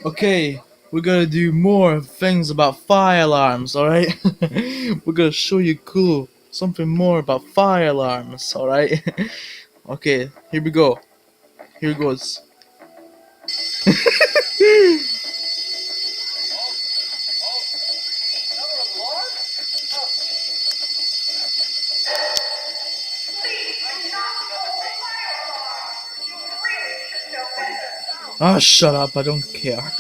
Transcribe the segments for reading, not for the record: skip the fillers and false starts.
Okay, we're gonna do more things about fire alarms, alright? We're gonna show you something more about fire alarms, alright? Okay, here we go. Here goes. Ah, shut up, I don't care.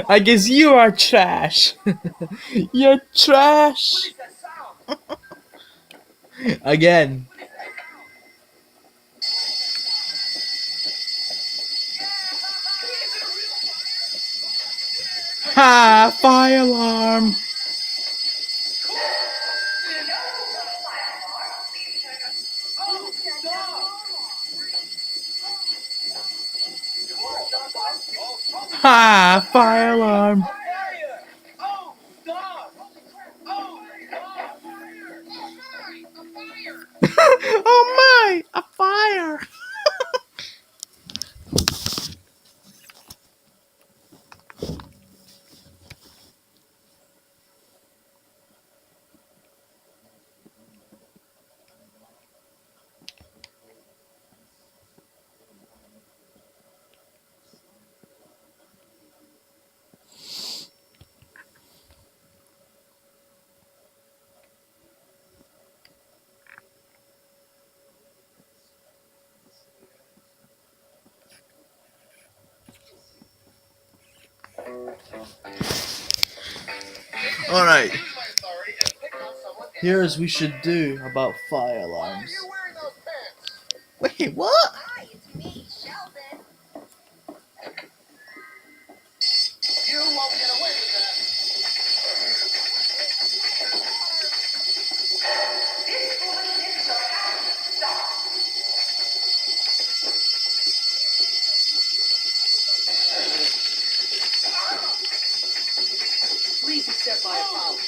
I guess you are trash. You're trash. Again. Ha! Fire alarm. Ha! Fire alarm. Oh my! A fire! Alright. Here's we should do about fire alarms. Wait, what? Hi, it's me, Sheldon. You won't get away with that. This foolishness shall have to stop. Please accept my apology.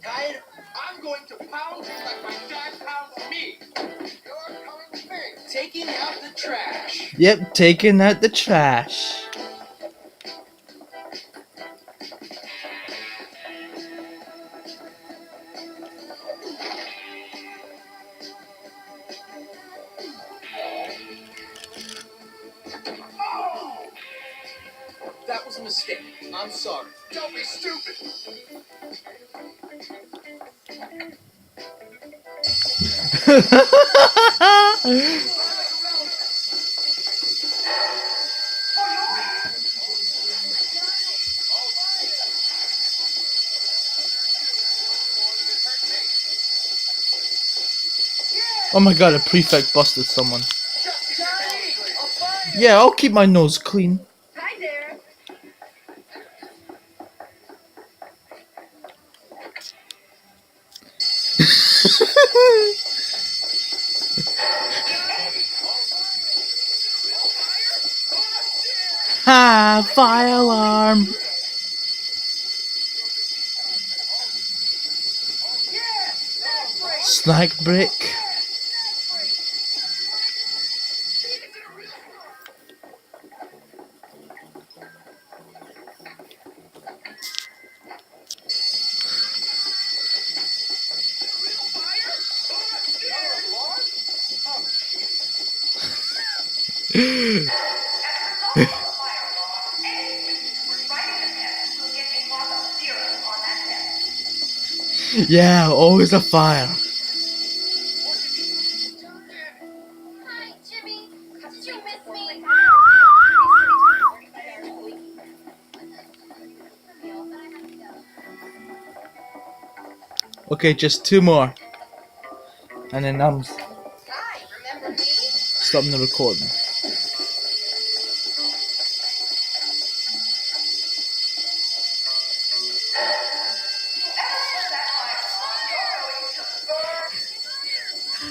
Tired? I'm going to pound you like my dad pounds me. You're coming with me. Taking out the trash. Yep, taking out the trash. That was a mistake. I'm sorry. Don't be stupid. Oh my god, a prefect busted someone. Johnny, a fire. Yeah, I'll keep my nose clean. Hi there. Ha! Fire alarm. Snack break. Yeah, always a fire. Hi, Jimmy. Did you miss me? Okay, just two more. And then I'm Hi, remember me? stopping the recording.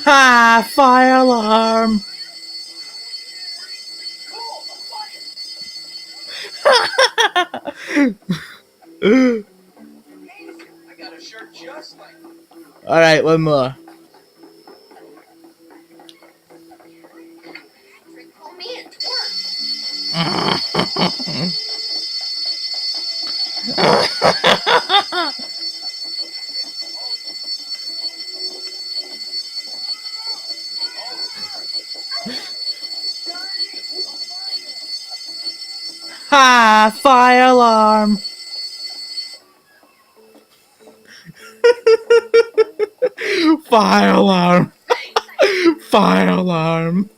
Ha! Fire alarm. a shirt just like. Alright, one more. Patrick, call me a twerp. Ha! Fire alarm! Fire alarm! Thanks. Fire alarm!